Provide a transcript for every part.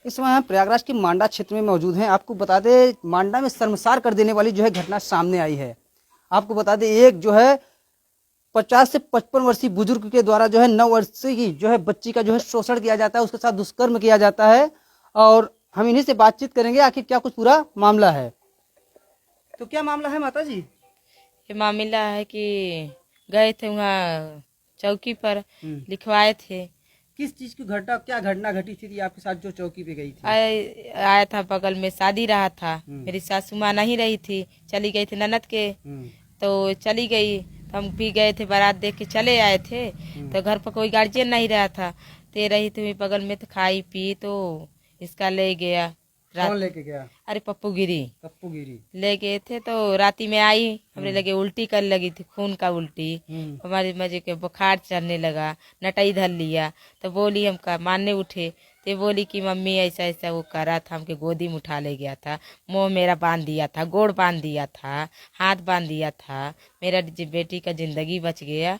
इस समय हम प्रयागराज की मांडा क्षेत्र में मौजूद हैं। आपको बता दें, मांडा में शर्मसार कर देने वाली जो है घटना सामने आई है। आपको बता दें, एक जो है 50 से 55 वर्षीय बुजुर्ग के द्वारा जो है 9 वर्षीय की जो है बच्ची का जो है शोषण किया जाता है, उसके साथ दुष्कर्म किया जाता है। और हम इन्हीं से बातचीत करेंगे आखिर क्या कुछ पूरा मामला है। तो क्या मामला है माता जी? ये मामला है कि गए थे वहाँ चौकी पर लिखवाए थे। किस चीज की घटना, क्या घटना घटी थी आपके साथ जो चौकी पे गई थी? आया था, बगल में शादी रहा था। मेरी सासू माँ नहीं रही थी, चली गई थी ननद के। तो चली गई तो हम भी गए थे, बारात देख के चले आए थे। तो घर पर कोई गार्जियन नहीं रहा था, ते रही थी बगल में। तो खाई पी तो इसका ले गया। कौन लेके गया? अरे पप्पू गिरी पप्पूगिरी ले गए थे। तो राती में आई, हमरे लगे उल्टी कर लगी थी, खून का उल्टी। हमारे मजे के बुखार चढ़ने लगा, नटाई धर लिया। तो बोली, हम का मानने उठे तो बोली कि मम्मी ऐसा ऐसा वो करा था, हमके गोदी में उठा ले गया था, मुंह मेरा बांध दिया था, गोड़ बांध दिया था, हाथ बांध दिया था। मेरा बेटी का जिंदगी बच गया,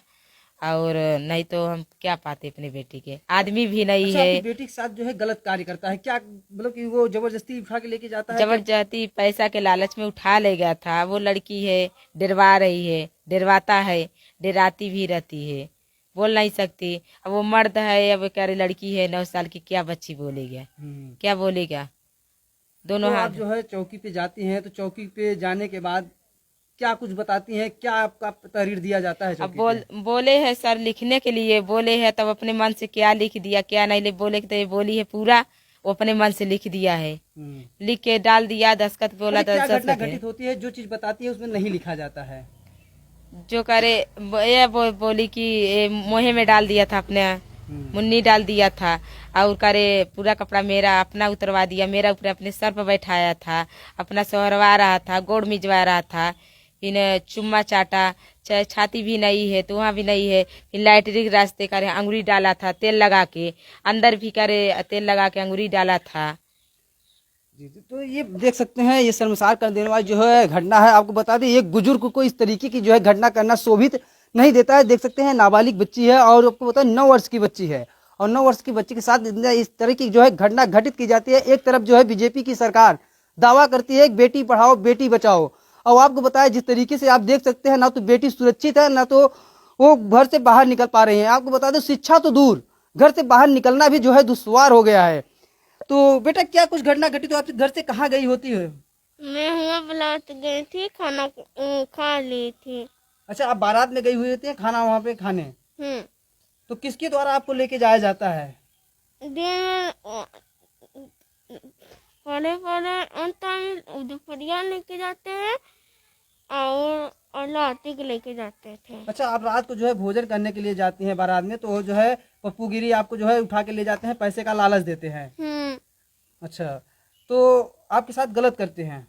और नहीं तो हम क्या पाते अपने बेटी के। आदमी भी नहीं अच्छा, है। आपकी बेटी के साथ जो है गलत कार्य करता है क्या? मतलब कि वो जबरदस्ती उठा के लेके जाता है? जबरदस्ती पैसा के लालच में उठा ले गया था। वो लड़की है, डरवा रही है, डरवाता है, डराती भी रहती है, बोल नहीं सकती। अब वो मर्द है, अब कह रही लड़की है 9 साल की, क्या बच्ची बोलेगा, क्या बोलेगा? दोनों तो हाथ। आप जो है चौकी पे जाती हैं, तो चौकी पे जाने के बाद क्या कुछ बताती हैं? क्या आपका तहरीर दिया जाता है अब चौकी बोले है सर लिखने के लिए, बोले है, तब अपने मन से क्या लिख दिया क्या नहीं लिख, बोले तो ये बोली है पूरा, वो अपने मन से लिख दिया है, लिख के डाल दिया, दस्तखत बोला क्या घटना दस्तखत है। घटित होती है जो चीज बताती है उसमें नहीं लिखा जाता है? जो करे ये बोली कि ये मोहे में डाल दिया था, अपने मुन्नी डाल दिया था, और करे पूरा कपड़ा मेरा अपना उतरवा दिया, मेरा ऊपर अपने सर पर बैठाया था, अपना सोहरवा रहा था, गोड़ मिजवा रहा था, फिर चुम्मा चाटा, चाहे छाती भी नहीं है तो वहाँ भी नहीं है। फिर लाइटरिक रास्ते करे अंगुरी डाला था, तेल लगा के अंदर भी करे तेल लगा के अंगुरी डाला था। जी, तो ये देख सकते हैं, ये शर्मसार कर देने वाली जो है घटना है। आपको बता दें, एक बुजुर्ग को इस तरीके की जो है घटना करना शोभित नहीं देता है। देख सकते हैं, नाबालिग बच्ची है और आपको बता 9 वर्ष की बच्ची है, और 9 वर्ष की बच्ची के साथ इस तरह की जो है घटना घटित की जाती है। एक तरफ जो है बीजेपी की सरकार दावा करती है बेटी पढ़ाओ बेटी बचाओ, और आपको बताया जिस तरीके से आप देख सकते हैं, ना तो बेटी सुरक्षित है, ना तो वो घर से बाहर निकल पा रहे हैं। आपको बता दें, शिक्षा तो दूर, घर से बाहर निकलना भी जो है दुश्वार हो गया है। तो बेटा, क्या कुछ घटना घटी तो आपके घर से कहाँ गई होती है? मैं हुआ बारात गई थी, खाना खा ली थी। अच्छा, आप बारात में गई हुई होती है खाना वहाँ पे खाने। तो किसके द्वारा आपको लेके जाया जाता है? दिन पड़े पड़े दुपहरिया लेके जाते हैं, और रात के लेके जाते थे। अच्छा, आप रात को जो है भोजन करने के लिए जाती हैं बारात में, तो जो है पप्पूगिरी आपको जो है उठा के ले जाते हैं, पैसे का लालच देते हैं। अच्छा, तो आपके साथ गलत करते हैं।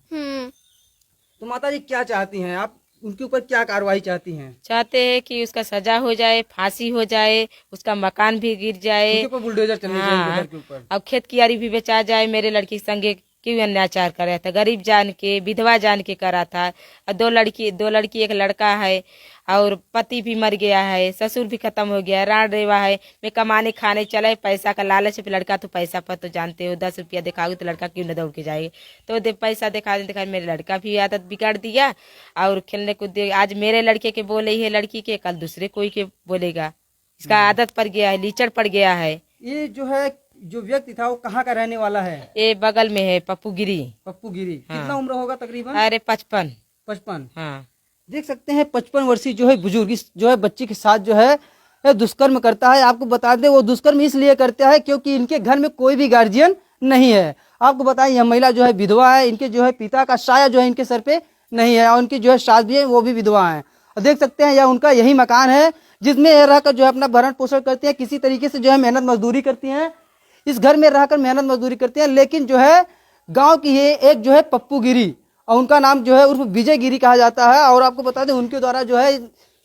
तो माता जी क्या चाहती हैं आप? उनके ऊपर क्या कार्रवाई चाहती हैं? चाहते हैं कि उसका सजा हो जाए, फांसी हो जाए, उसका मकान भी गिर जाए, उनके ऊपर बुलडोजर चलनी चाहिए, उनके घर के ऊपर। और खेत कियारी भी बेचा जाए। मेरे लड़की के संगे क्यों अत्याचार कराया था, गरीब जान के, विधवा जान के करा था। और दो लड़की एक लड़का है, और पति भी मर गया है, ससुर भी खत्म हो गया, राण रेवा है। मैं कमाने खाने चले, पैसा का लालच पे लड़का, तो पैसा पर तो जानते हो 10 रुपया दिखाओगे तो लड़का क्यों न दौड़ के जाएगा। तो पैसा दिखा मेरे लड़का भी आदत बिगाड़ दिया, और खेलने कूद। आज मेरे लड़के के बोले है लड़की के, कल दूसरे कोई के बोलेगा। इसका आदत पड़ गया है, लीचड़ पड़ गया है। ये जो है जो व्यक्ति था वो कहाँ का रहने वाला है? ये बगल में है, पप्पूगिरी। पप्पूगिरी। कितना उम्र होगा तकरीबन? अरे 55। 55। हाँ, देख सकते हैं, 55 वर्षीय जो है बुजुर्ग जो है बच्ची के साथ जो है दुष्कर्म करता है। आपको बता दें, वो दुष्कर्म इसलिए करता है क्योंकि इनके घर में कोई भी गार्जियन नहीं है। आपको बताएं, यह महिला जो है विधवा है, इनके जो है पिता का साया जो है इनके सर पे नहीं है, और उनकी जो है सास भी है वो भी विधवा है। और देख सकते हैं, यह उनका यही मकान है जिसमें यह रहकर जो है अपना भरण पोषण करती है, किसी तरीके से जो है मेहनत मजदूरी करती हैं, इस घर में रहकर मेहनत मजदूरी करते हैं। लेकिन जो है गांव की ये एक जो है पप्पूगिरी, और उनका नाम जो है उर्फ विजय गिरी कहा जाता है, और आपको बता दें उनके द्वारा जो है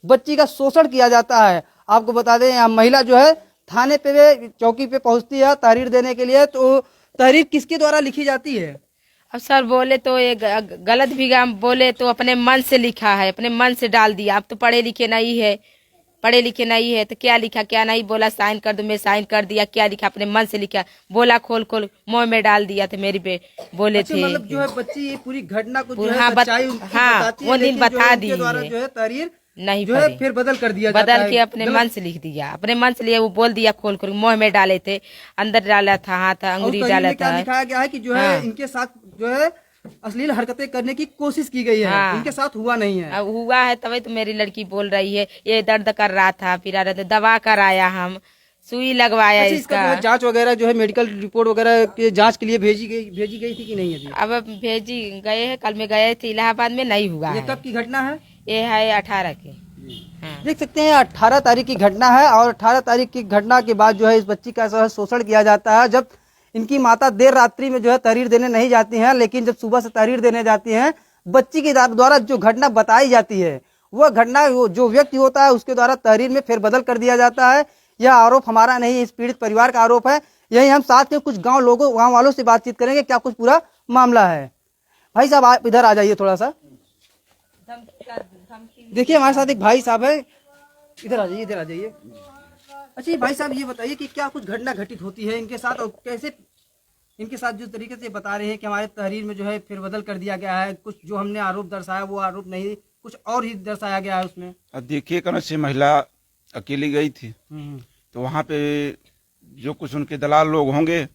बच्ची का शोषण किया जाता है। आपको बता दें, यहाँ महिला जो है थाने पे चौकी पे पहुंचती है तहरीर देने के लिए। तो तहरीर किसके द्वारा लिखी जाती है? अब सर बोले तो ये गलत भी बोले तो अपने मन से लिखा है, अपने मन से डाल दिया। अब तो पढ़े लिखे नहीं है, पढ़े लिखे नहीं है तो क्या लिखा क्या नहीं, बोला साइन कर दो, मैं साइन कर दिया, क्या लिखा अपने मन से लिखा, बोला खोल खोल मुंह में डाल दिया थे, मेरी बोले अच्छा, थे। मतलब जो है बच्ची ये पूरी घटना को जो है हाँ, सच्चाई उनकी हाँ, बताती है, वो दिन लेकिन जो है बता उनके दी द्वारा है। जो है तहरीर नहीं जो है पढ़ी, फिर बदल कर दिया जाता बदल है, के अपने मन से लिख दिया, अपने मन से लिया, वो बोल दिया खोल खोल मुंह में डाले थे, अंदर डाला था, हाथ और अंगुली तहरीर डाला में क्या था। लिखाया गया है कि जो है हाँ। इनके साथ जो है अश्लील हरकतें करने की कोशिश की गई है, हाँ। इनके साथ हुआ नहीं है। अब हुआ है तभी तो मेरी लड़की बोल रही है, ये दर्द कर रहा था, फिर आ रहा था, दवा कराया, हम सुई लगवाया अच्छा, इसका जो है इसका। जांच वगैरह जो है मेडिकल रिपोर्ट वगैरह के जांच के लिए भेजी गई थी कि नहीं अभी? अब भेजी गए हैं, कल में गए थे इलाहाबाद में, नहीं हुआ ये है। कब की घटना है? ये है 18 के। हाँ। देख सकते हैं 18 तारीख की घटना है, और 18 तारीख की घटना के बाद जो है इस बच्ची का जो है शोषण किया जाता है। जब इनकी माता देर रात्रि में जो है तहरीर देने नहीं जाती हैं, लेकिन जब सुबह से तहरीर देने जाती हैं, बच्ची के द्वारा जो घटना बताई जाती है, वह घटना जो व्यक्ति होता है उसके द्वारा तहरीर में फेरबदल कर दिया जाता है। यह आरोप हमारा नहीं, इस पीड़ित परिवार का आरोप है। यही हम साथ में कुछ गाँव वालों से बातचीत करेंगे, क्या कुछ पूरा मामला है। भाई साहब आप इधर आ जाइए थोड़ा सा, देखिए हमारे साथ एक भाई साहब है, इधर आ जाइए, इधर आ जाइए। अच्छा ये भाई साहब ये बताइए कि क्या कुछ घटना घटित होती है इनके साथ, और कैसे इनके साथ जिस तरीके से बता रहे हैं कि हमारे तहरीर में जो है फेरबदल कर दिया गया है, कुछ जो हमने आरोप दर्शाया वो आरोप नहीं, कुछ और ही दर्शाया गया है उसमें। अब देखिए कौन से महिला अकेली गई थी, तो वहाँ पे जो कुछ उनके दलाल लोग होंगे,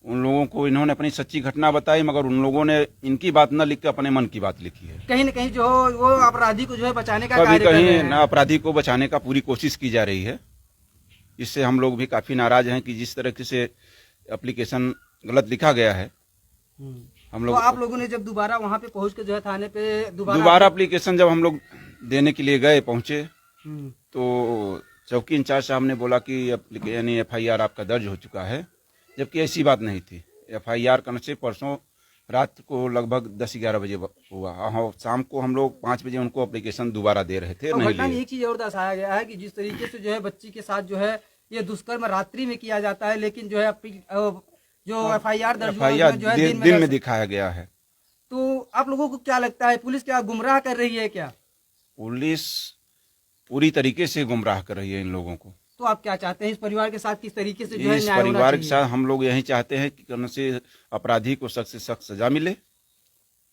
उन लोगों को इन्होंने अपनी सच्ची घटना बताई, मगर उन लोगों ने इनकी बात न लिख के अपने मन की बात लिखी है। कहीं न कहीं जो वो अपराधी को जो है बचाने का कभी कार्य कर रहे कहीं हैं। न अपराधी को बचाने का पूरी कोशिश की जा रही है। इससे हम लोग भी काफी नाराज हैं कि जिस तरह से एप्लीकेशन गलत लिखा गया है। हम तो लोग आप लोगों ने जब दोबारा वहाँ पे पहुँच के जो है थाने पे दोबारा एप्लीकेशन जब हम लोग देने के लिए गए पहुंचे, हम्म, तो चौकी इंचार्ज साहब ने बोला कि यानी FIR आपका दर्ज हो चुका है, जबकि ऐसी बात नहीं थी। FIR करने से परसों रात को लगभग 10-11 बजे हुआ। हाँ, शाम को हम लोग 5 बजे उनको एप्लीकेशन दोबारा दे रहे थे, और नहीं घटना में लिए। एक चीज और दर्शाया गया है कि जिस तरीके से जो है बच्ची के साथ जो है ये दुष्कर्म रात्रि में किया जाता है, लेकिन जो है जो FIR दर्ज हुआ FIR जो है दिन में दिखाया गया है। तो आप लोगों को क्या लगता है, पुलिस क्या गुमराह कर रही है क्या? पुलिस पूरी तरीके से गुमराह कर रही है इन लोगों को। तो आप क्या चाहते हैं इस परिवार के साथ किस तरीके से जो है इस न्याय होना परिवार के चाहिए? साथ हम लोग यही चाहते हैं कि कौन से अपराधी को सख्त से सख्त सजा मिले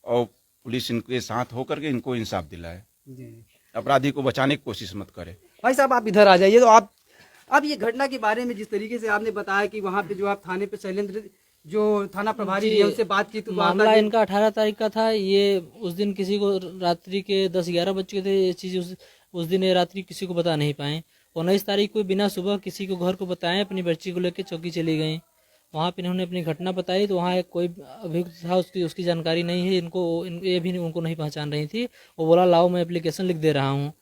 और पुलिस इनके साथ होकर के इनको इंसाफ दिलाए, जी। अपराधी को बचाने की कोशिश मत करे। भाई साहब आप इधर आ जाइए। तो आप ये घटना के बारे में जिस तरीके से आपने बताया कि वहाँ पे जो आप थाने पे शैलेंद्र जो थाना प्रभारी है उनसे बात की, तो मामला इनका 18 तारीख का था। ये उस दिन किसी को रात्रि के 10-11 बज चुके थे। ये चीज़ उस दिन ये रात्रि किसी को बता नहीं पाए। 19 तारीख को बिना सुबह किसी को घर को बताएं अपनी बच्ची को लेकर चौकी चली गई। वहाँ पे इन्होंने अपनी घटना बताई तो वहाँ एक कोई अभियुक्त था, उसकी जानकारी नहीं है इनको, ये भी उनको नहीं पहचान रही थी। वो बोला लाओ मैं एप्लीकेशन लिख दे रहा हूँ।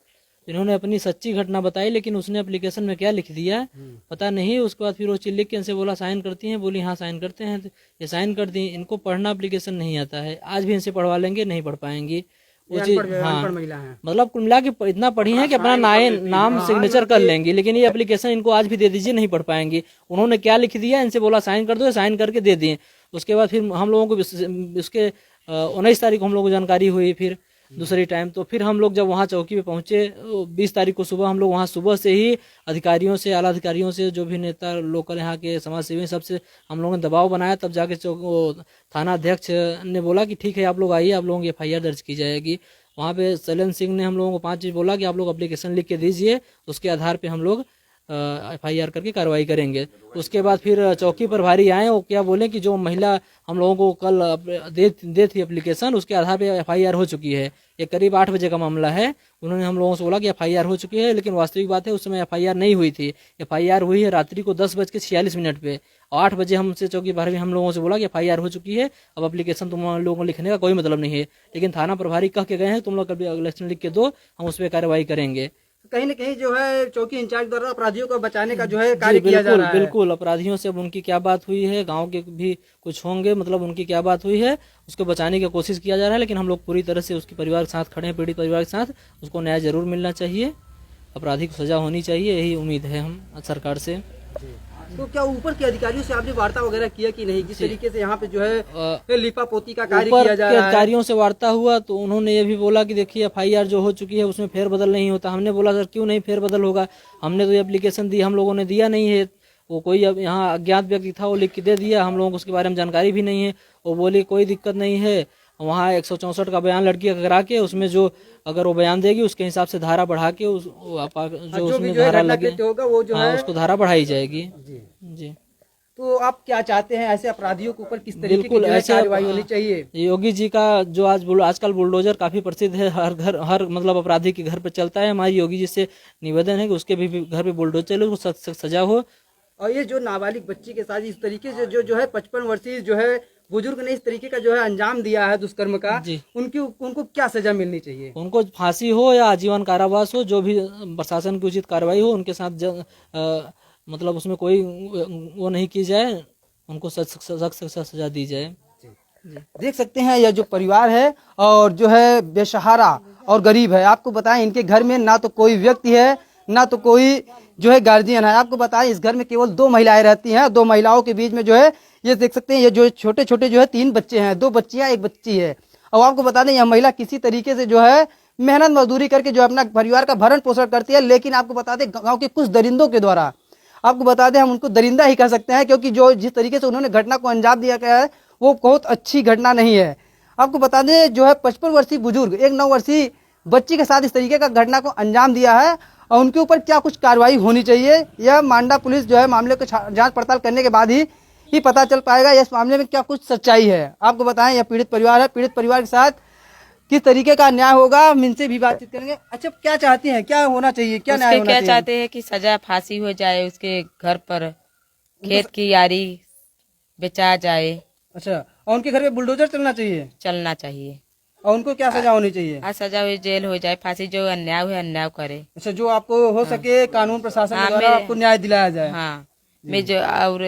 इन्होंने अपनी सच्ची घटना बताई, लेकिन उसने एप्लीकेशन में क्या लिख दिया पता नहीं। उसके बाद फिर वो चिल्ली के इनसे बोला साइन करती हैं, बोली हाँ साइन करते हैं, तो ये साइन कर दी। इनको पढ़ना एप्लीकेशन नहीं आता है, आज भी इनसे पढ़वा लेंगे नहीं पढ़ पाएंगी वो चीज। हाँ, महिला है, मतलब कुल मिला के इतना पढ़ी है कि अपना नाम सिग्नेचर कर लेंगी, लेकिन ये एप्लीकेशन इनको आज भी दे दीजिए नहीं पढ़ पाएंगी। उन्होंने क्या लिख दिया, इनसे बोला साइन कर दो, साइन करके दे दिए। उसके बाद फिर हम लोगों को उसके 19 तारीख को हम लोगों को जानकारी हुई फिर दूसरी टाइम। तो फिर हम लोग जब वहाँ चौकी पे पहुँचे 20 तारीख को सुबह, हम लोग वहाँ सुबह से ही अधिकारियों से, आला अधिकारियों से, जो भी नेता लोकल यहाँ के समाज सेवी सबसे हम लोगों ने दबाव बनाया। तब जाके थाना अध्यक्ष ने बोला कि ठीक है आप लोग आइए, आप लोगों की FIR दर्ज की जाएगी। वहाँ पे शैलेंद्र सिंह ने हम लोगों को 5 चीज़ बोला कि आप लोग एप्लीकेशन लिख के दीजिए, उसके आधार पे हम लोग FIR करके कार्रवाई करेंगे। उसके बाद फिर चौकी पर भारी आए, वो क्या बोले कि जो महिला हम लोगों को कल दे थी एप्लीकेशन, उसके आधार पे FIR हो चुकी है। ये करीब 8 बजे का मामला है। उन्होंने हम लोगों से बोला कि FIR हो चुकी है, लेकिन वास्तविक बात है उस समय FIR नहीं हुई थी। FIR हुई है रात्रि को 10:46 पे। 8 बजे हमसे चौकी प्रभारी हम लोगों से बोला कि FIR हो चुकी है, अब एप्लीकेशन तुम लोगों को लिखने का कोई मतलब नहीं है। लेकिन थाना प्रभारी कह के गए हैं तुम लोग कभी एप्लीकेशन लिख के दो, हम उस पर कार्रवाई करेंगे। कहीं न कहीं जो है चौकी इंचार्ज द्वारा अपराधियों को बचाने का जो है कार्य किया जा रहा है। बिल्कुल अपराधियों से अब उनकी क्या बात हुई है, गांव के भी कुछ होंगे, मतलब उनकी क्या बात हुई है उसको बचाने की कोशिश किया जा रहा है। लेकिन हम लोग पूरी तरह से उसके परिवार के साथ खड़े हैं, पीड़ित परिवार के साथ। उसको न्याय जरूर मिलना चाहिए, अपराधी को सजा होनी चाहिए, यही उम्मीद है हम सरकार से। तो क्या ऊपर के अधिकारियों से आपने वार्ता वगैरह किया कि नहीं, जिस तरीके से यहाँ पे जो है लिपा पोती का कार्य ऊपर किया जा के रहा है? अधिकारियों से वार्ता हुआ तो उन्होंने ये भी बोला कि देखिए FIR जो हो चुकी है उसमें फेरबदल नहीं होता। हमने बोला सर क्यों नहीं फेरबदल होगा, हमने तो ये एप्लीकेशन दी, हम लोगों ने दिया नहीं है। वो कोई अब यहाँ अज्ञात व्यक्ति था, वो लिख के दे दिया, हम लोगों को उसके बारे में जानकारी भी नहीं है। वो बोली कोई दिक्कत नहीं है, वहाँ 164 का बयान लड़की का करा के उसमें जो अगर वो बयान देगी उसके हिसाब से धारा बढ़ा के जो उसमें धारा लगे होगा वो जो है उसको धारा बढ़ाई जाएगी। जी तो आप क्या चाहते हैं, ऐसे अपराधियों के ऊपर किस तरीके की बिल्कुल जो है ऐसे कार्रवाई होनी चाहिए? योगी जी का जो आजकल बुलडोजर काफी प्रसिद्ध है, हर मतलब अपराधी के घर पे चलता है। हमारी योगी जी से निवेदन है कि उसके भी घर पे बुलडोजर चले, उसको सख्त सजा हो। और ये जो नाबालिग बच्ची के साथ इस तरीके से जो है 55 वर्षीय जो है बुजुर्ग ने इस तरीके का जो है अंजाम दिया है दुष्कर्म का, उनको क्या सजा मिलनी चाहिए? उनको फांसी हो या आजीवन कारावास हो, जो भी प्रशासन की उचित कार्रवाई हो उनके साथ मतलब उसमें कोई वो नहीं की जाए, उनको सख्त सजा दी जाए। देख सकते हैं यह जो परिवार है और जो है बेसहारा और गरीब है। आपको बताएं इनके घर में ना तो कोई व्यक्ति है ना तो कोई जो है गार्जियन है। आपको बताएं इस घर में केवल 2 महिलाएं रहती हैं। 2 महिलाओं के बीच में जो है ये देख सकते हैं ये जो छोटे छोटे जो है 3 बच्चे हैं, 2 बच्चियां 1 बच्ची है। और आपको बता दें यह महिला किसी तरीके से जो है मेहनत मजदूरी करके जो अपना परिवार का भरण पोषण करती है। लेकिन आपको बता दें गाँव के कुछ दरिंदों के द्वारा, आपको बता दें हम उनको दरिंदा ही कह सकते हैं, क्योंकि जो जिस तरीके से उन्होंने घटना को अंजाम दिया गया है वो बहुत अच्छी घटना नहीं है। आपको बता दें जो है 55 वर्षीय बुजुर्ग एक 9 वर्षीय बच्ची के साथ इस तरीके का घटना को अंजाम दिया है और उनके ऊपर क्या कुछ कार्रवाई होनी चाहिए, यह मांडा पुलिस जो है मामले को जांच पड़ताल करने के बाद ही पता चल पाएगा इस मामले में क्या कुछ सच्चाई है। आपको बताएं यह पीड़ित परिवार है, पीड़ित परिवार के साथ किस तरीके का न्याय होगा हम इनसे भी बातचीत करेंगे। अच्छा क्या चाहती हैं, क्या होना चाहिए, क्या न्याय होना चाहिए? चाहते हैं कि सजा फांसी हो जाए, उसके घर पर खेत की यारी बेचा जाए। अच्छा, और उनके घर पे बुलडोजर चलना चाहिए और उनको क्या सजा होनी चाहिए? सजा हुई जेल हो जाए, फांसी जो अन्याय हुए अन्याय करे। अच्छा, जो आपको हो सके कानून प्रशासन के द्वारा आपको न्याय दिलाया जाए। हाँ, मैं जो और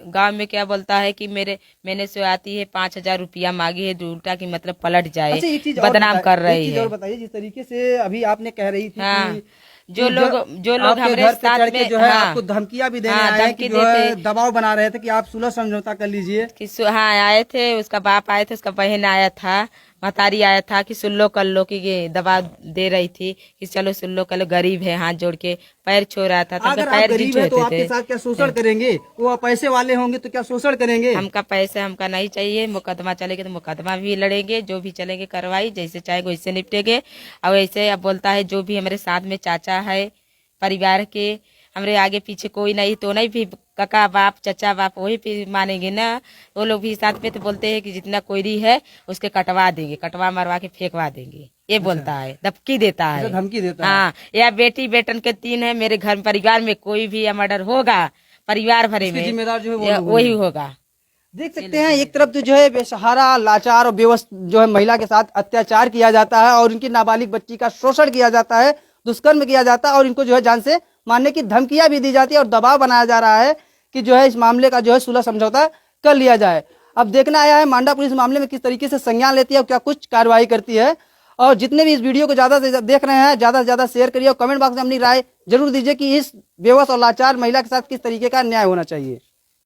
गांव में क्या बोलता है कि मैंने से आती है 5,000 रुपया मांगी है, उल्टा की मतलब पलट जाए। अच्छा, एक चीज बदनाम कर रही है। और बताइए जिस तरीके से अभी आपने कह रही थी हाँ, कि जो लोग हमारे साथ में जो है आपको धमकियां भी देने आए कि जो है दबाव बना रहे थे कि आप सुलह समझौता कर लीजिए। हाँ आए थे, उसका बाप आए थे, उसका बहन आया था, महतारी आया था कि सुन लो कर लो, कि ये दबाव दे रही थी कि चलो सुन लो कर लो, गरीब है, हाथ जोड़ के पैर छो रहा था। अगर आप गरीब है तो आपके साथ क्या शोषण करेंगे? वो पैसे वाले होंगे तो क्या शोषण करेंगे? हमका पैसे हमका नहीं चाहिए, मुकदमा चलेगा तो मुकदमा भी लड़ेंगे, जो भी चलेंगे कार्रवाई जैसे चाहेंगे वैसे निपटेंगे। और ऐसे अब बोलता है जो भी हमारे साथ में चाचा है परिवार के, हमारे आगे पीछे कोई नहीं तो नहीं, भी काका बाप चचा बाप वही पे मानेंगे ना, वो लोग भी साथ में तो बोलते हैं कि जितना कोयरी है उसके कटवा देंगे, कटवा मरवा के फेंकवा देंगे, ये बोलता है, धमकी देता है। धमकी देता है। हाँ, या बेटी बेटन के 3 है मेरे घर परिवार में, कोई भी मर्डर होगा परिवार भरे में जिम्मेदार जो है वही होगा। देख सकते हैं एक तरफ तो जो है बेसहारा लाचार और बेवस जो है महिला के साथ अत्याचार किया जाता है और इनकी नाबालिग बच्ची का शोषण किया जाता है, दुष्कर्म किया जाता है और इनको जो है जान से मारने की धमकियां भी दी जाती है और दबाव बनाया जा रहा है कि जो है इस मामले का जो है सुलह समझौता कर लिया जाए। अब देखना आया है मांडा पुलिस मामले में किस तरीके से संज्ञान लेती है और क्या कुछ कार्रवाई करती है। और जितने भी इस वीडियो को ज्यादा से देख रहे हैं ज्यादा से ज्यादा शेयर करिए और कमेंट बॉक्स में अपनी राय जरूर दीजिए कि इस बेवस और लाचार महिला के साथ किस तरीके का न्याय होना चाहिए।